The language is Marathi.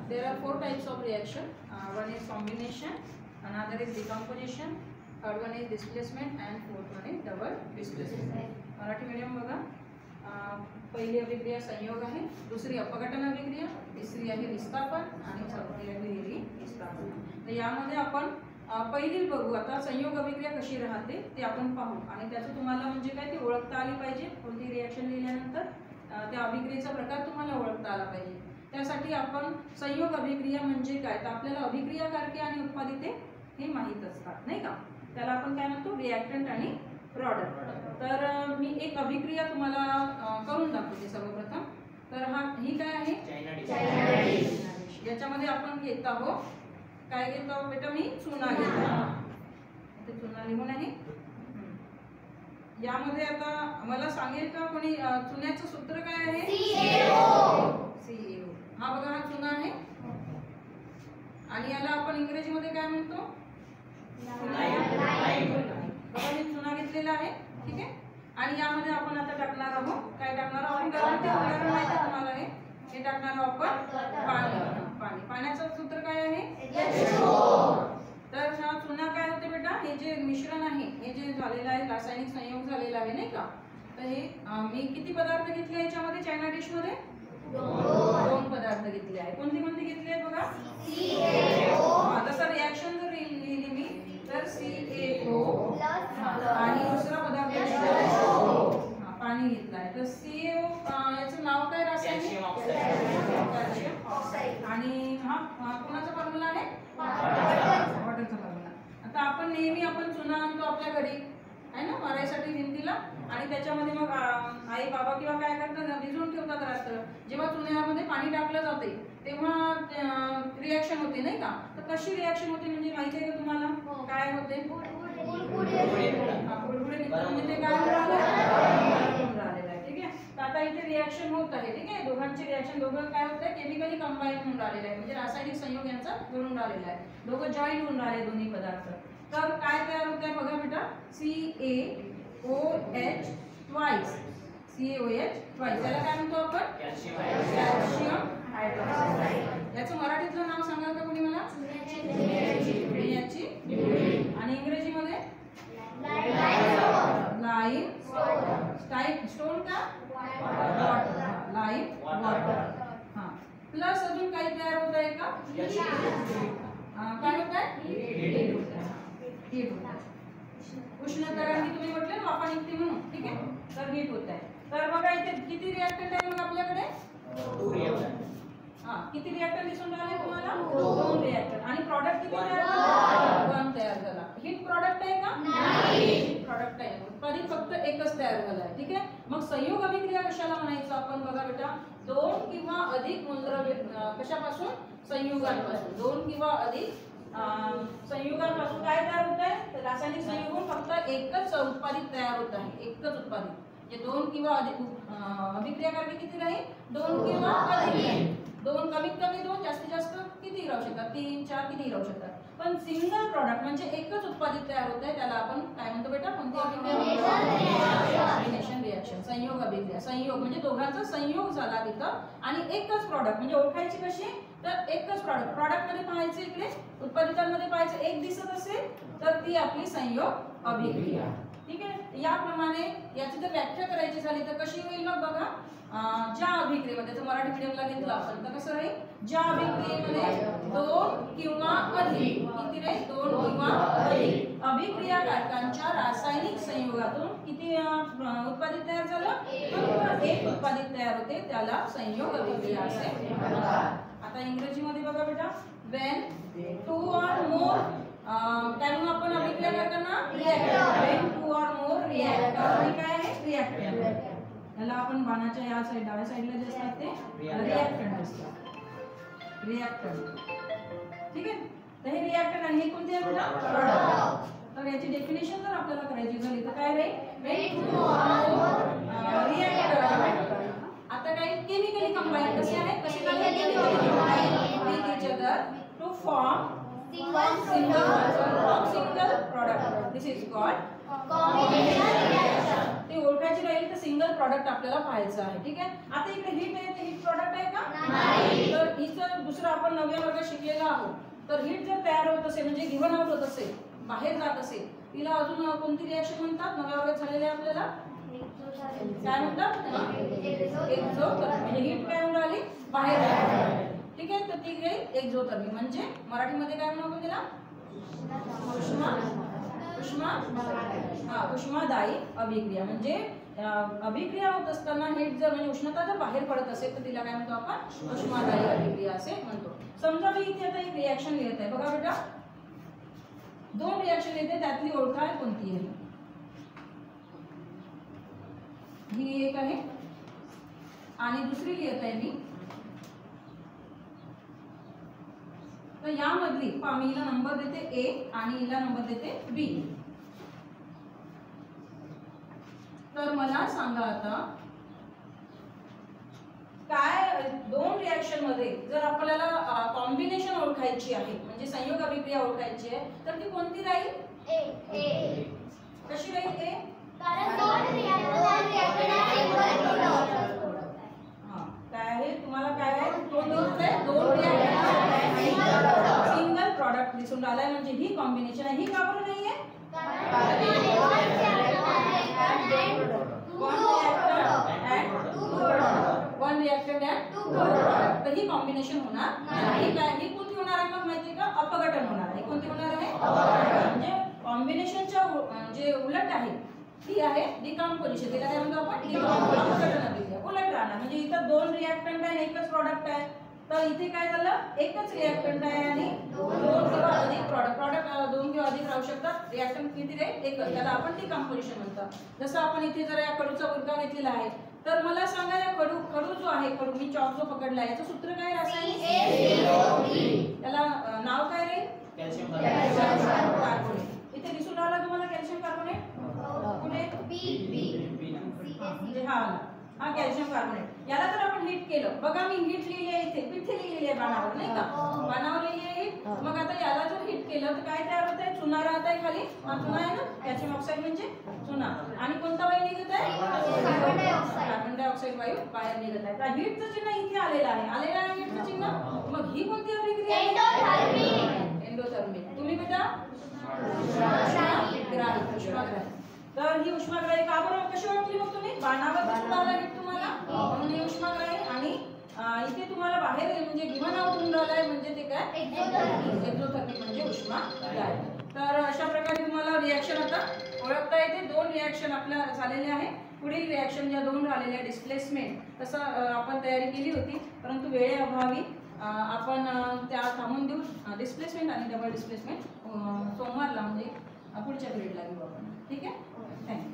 There are 4 types of reaction. One is combination, another is decomposition, third one is displacement, and fourth one is double displacement. Marathi medium बघा. पहिली अभिक्रिया संयोग आहे, दुसरी अपघटन अभिक्रिया, तिसरी आहे विस्थापन आणि चौथी आहे विस्थापन. तर यामध्ये आपण पहिली बघू. आता संयोग अभिक्रिया कशी राहते ते आपण पाहू आणि त्याचं तुम्हाला म्हणजे काय ते ओळखता आली पाहिजे. कोणती रिॲक्शन लिहिल्यानंतर त्या अभिक्रियेचा प्रकार तुम्हाला ओळखता आला पाहिजे. त्यासाठी आपण संयोग अभिक्रिया म्हणजे काय तर आपल्याला अभिक्रियाकारके आणि उत्पादिते हे माहीत असतात नाही का. त्याला आपण काय म्हणतो रिॲक्टंट आणि प्रॉडक्ट. तर मी एक अभिक्रिया तुम्हाला करून दाखवते सर्वप्रथम. तर ही काय आहे याच्यामध्ये आपण घेत आहोत काय घेत आहोत बेटा मी चुना घेत आहे. चुना लिहून आहे. यामध्ये आता मला सांगेल का कोणी चुन्याचं सूत्र काय आहे CaO. हा बघा हा चुना आहे आणि याला आपण इंग्रजीमध्ये काय म्हणतो बघा मी चुना घेतलेला आहे ठीक आहे. आणि यामध्ये आपण आता टाकणार आहोत काय टाकणार आहोत उदाहरण माहिती आहे तुम्हाला हे टाकणार आहोत आपण पाण्याचं सूत्र काय आहे तर हा चुना काय होते बेटा हे जे मिश्रण आहे हे जे झालेलं आहे रासायनिक संयोग झालेला आहे नाही का. तर हे मी किती पदार्थ घेतले याच्यामध्ये चायना डिश मध्ये 2 पदार्थ घेतले आहे. कोणते कोणते घेतले आहेत बघा CaO. तसं रिॲक्शन जर लिहिली मी तर CaO आणि दुसरा पदार्थ पाणी घेतलं आहे. तर CaO याचं नाव काय रासायनिक आणि हा कोणाचा फॉर्म्युला आहे वॉटरचा फॉर्म्युला. आता आपण नेहमी आपण चुना आणतो आपल्या घरी आहे ना मारायसाठी भिंतीला आणि त्याच्यामध्ये मग आई बाबा किंवा काय करतात भिजवून ठेवतात रात्र. जेव्हा चुन्यामध्ये पाणी टाकलं जाते तेव्हा रिॲक्शन होते नाही का. तर कशी रिॲक्शन होते म्हणजे माहिती आहे का तुम्हाला काय होते बुडबुडे म्हणजे ते काय राहिलेलं आहे ठीक आहे. तर आता इथे रिॲक्शन होत आहे ठीक आहे. दोघांची रिॲक्शन दोघं काय होत आहे केमिकली कंबाईन होऊन राहिलेलं आहे म्हणजे रासायनिक संयोग यांचा घडून राहिलेला आहे. दोघं जॉईन होऊन राहिले दोन्ही पदार्थ. तर काय तयार होत आहे बघा बेटा CaOH ट्वाइस त्याला काय म्हणतो आपण कॅल्शियम हायड्रॉक्साईड. याचं मराठीतलं नाव सांगाल का कोणी मला याची आणि इंग्रजीमध्ये लाईम स्टोन का लाईम वॉटर. हा प्लस अजून काही तयार होत आहे का काय होत आहे उष्णतारांनी तुम्ही म्हटले ना वाफा निघते म्हणून ठीक आहे. तर हीट होत आहे. तर बघा इथे किती रिॲक्टंट आहे मग आपल्याकडे किती रिॲक्टर दिसून राहिले तुम्हाला 2 रिॲक्टर आणि प्रॉडक्ट किती तयार झाला 1 तयार झाला. हीट प्रॉडक्ट आहे का नाही प्रॉडक्ट आहे. उत्पादित फक्त एकच तयार झाला आहे ठीक आहे. मग संयोग अभिक्रिया कशाला म्हणायचं आपण बघा बेटा 2 किंवा अधिक मूलद्रव्य कशापासून संयुगांपासून 2 किंवा अधिक संयुगांपासून काय तयार होत आहे रासायनिक संयोग फक्त एकच उत्पादित तयार होत आहे. एकच उत्पादित म्हणजे 2 किंवा अधिक अभिक्रियाकारके किती राहील 2 किंवा अधिक 2 कमीत कमी 2 जास्तीत जास्त किती राहू शकतात 3 4 किती राहू शकतात. पण सिंगल प्रॉडक्ट म्हणजे एकच उत्पादित तयार होत आहे त्याला आपण काय म्हणतो बेटा कोणती अभिक्रिया कॉम्बिनेशन रिॲक्शन संयोग अभिक्रिया. संयोग म्हणजे दोघांचा संयोग झाला तिथं आणि एकच प्रॉडक्ट म्हणजे ओळखायची कशी तर एकच प्रॉडक्ट मध्ये पाहायचं इकडे उत्पादितांमध्ये पाहायचं एक दिसत असेल तर ती आपली संयोग अभिक्रिया ठीक आहे. याप्रमाणे याची जर व्याख्या करायची झाली तर कशी होईल मग बघा ज्या अभिक्रियेमध्ये जर मराठी मीडियमला घेतलं आपण तर कसं राहील ज्या अभिक्रियेमध्ये 2 किंवा अधिक किती राहील 2 किंवा अधिक अभिक्रियाकारकांच्या रासायनिक संयोगातून किती उत्पादित तयार झालं फक्त एक उत्पादित तयार होते त्याला संयोग अभिक्रिया असे म्हणतात. आता इंग्रजीमध्ये बघा बेटा when 2 or more काय म्हणू आपण अभिक्रिया करताना reactor when 2 or more reactor आणि काय आहे रिॲक्टर. याला आपण बाणाच्या या साइड डाव्या साइडला जे असतात ते रिॲक्टंट असतात रिॲक्टंट ठीक आहे. तर हे रिॲक्टंट आणि हे कोणते आहे बेटा प्रॉडक्ट. तर याची डेफिनेशन जर आपल्याला करायची झाली तर काय राहील when 2 or more reactor आता काय केमिकली कंबाईन कसे आहे कसे chemically combine with each other to form single product. This is called combination reaction. ते ओळखायची राहिली तर सिंगल प्रॉडक्ट आपल्याला पाहायचं आहे ठीक आहे. आता इकडे हीट आहे ते हीट प्रॉडक्ट आहे का नाही. तर इथं दुसरं आपण 9व्या वर्गात शिकलेलो आहोत. तर हीट जर तयार होत असेल म्हणजे गिव्हन आउट होत असेल, बाहेर जात असेल, तिला अजून कोणती रिॲक्शन म्हणतात 9व्या वर्गात झालेल्या आपल्याला? काय म्हणतात? एक्झोथर्मी. म्हणजे हीट काय होऊन राहिली? बाहेर जात. ठीक आहे, तर ती काही एक्झोथर्मी म्हणजे मराठीमध्ये काय म्हणू आपण तिला? उष्मादायी अभिक्रिया. म्हणजे अभिक्रिया होत असताना हीट जर म्हणजे उष्णता जर बाहेर पडत असेल तर तिला काय म्हणतो आपण? उष्मादायी अभिक्रिया असे म्हणतो. समजा मी इथे आता एक रिॲक्शन लिहित आहे. बघा बेटा, 2 रिॲक्शन येते, त्यातली ओळखाय कोणती आहे? ही एक आहे आणि दुसरी लिहित आहे मी. तर यामधली मी हिला नंबर देते ए आणि हिला नंबर देते बी. तर मला सांगा आता, काय 2 रिॲक्शन मध्ये जर आपल्याला कॉम्बिनेशन ओळखायची आहे म्हणजे संयोग अभिक्रिया ओळखायची आहे तर ती कोणती राहील? ए. कशी राहील ए? कारण 2 रिॲक्शन काय आहे तुम्हाला काय आहे? 2 रिॲक्शन सिंगल प्रॉडक्ट दिसून राहिलाय म्हणजे ही कॉम्बिनेशन आहे. ही का बरं नाहीये? One reacted and two product. तर ही कॉम्बिनेशन होणार नाही. काय ही कोणती होणार आहे मग माहिती का? अपघटन होणार आहे. कोणती होणार आहे? म्हणजे कॉम्बिनेशनच्या जे उलट आहे ती आहे डिकम्पोजिशन. तिला काय म्हणतो आपण? अपघटन अभिक्रिया. उलट राहणार म्हणजे इथं 2 रिएक्टंट आहे, एकच प्रॉडक्ट आहे. तर इथे काय झालं? एकच रिएक्टंट आहे आणि 2 किंवा अधिक प्रॉडक्ट 2 किंवा अधिक राहू शकतात. रिएक्टंट किती राहील? एकच. त्याला आपण डिकम्पोजिशन म्हणतात. जसं आपण इथे जर या कडूचा मुलगा घेतलेला आहे तर मला सांगा या कडू जो आहे, कडू मी चॉक जो पकडला आहे याचं सूत्र काय रासायनिक? त्याला नाव काय राहील? Calcium carbonate. इथे दिसून राहिला तुम्हाला कॅल्शियम कार्बोनेट? कुठे? म्हणजे हा कॅल्शियम कार्बोनेट. याला तर आपण हीट केलं. बघा मी हीट लिहिली आहे इथे, पिठे लिहिलेली आहे बाणावर, नाही का? बाणावर लिहिली आहे हीट. मग आता याला जर हीट केलं तर काय तयार होत आहे? चुना राहत आहे खाली. हा चुना आहे ना, कॅल्शियम ऑक्साईड म्हणजे चुना. आणि कोणता वायू निघत आहे? कार्बन डायऑक्साईड वायू बाहेर निघत आहे. तर हीटचं चिन्ह इथे आलेलं आहे हीटचं चिन्ह. मग ही कोणती अभिक्रिया आहे? एंडोथर्मिक. तुम्ही बेटा उष्माग्राही. तर ही उष्माग्राही का बरं कशी ओळखली मग तुम्ही? बाणावर दिसून आला हीट तुम्हाला म्हणून ही उष्माग्राही. आणि इथे तुम्हाला बाहेर म्हणजे गिव्हन आउट होऊन राहिलाय म्हणजे ते काय? एक्झोथर्मिक म्हणजे उष्माग्राही. तर अशा प्रकारे तुम्हाला रिॲक्शन आता ओळखता येते. 2 रिॲक्शन आपल्या झालेले आहे. पुढील रिॲक्शन ज्या 2 झालेल्या डिस्प्लेसमेंट तसं आपण तयारी केली होती परंतु वेळेअभावी आपण त्या थांबून देऊ. डिस्प्लेसमेंट आणि डबल डिस्प्लेसमेंट सोमवारला म्हणजे पुढच्या पिरियडला घेऊ आपण. ठीक आहे, थँक्यू.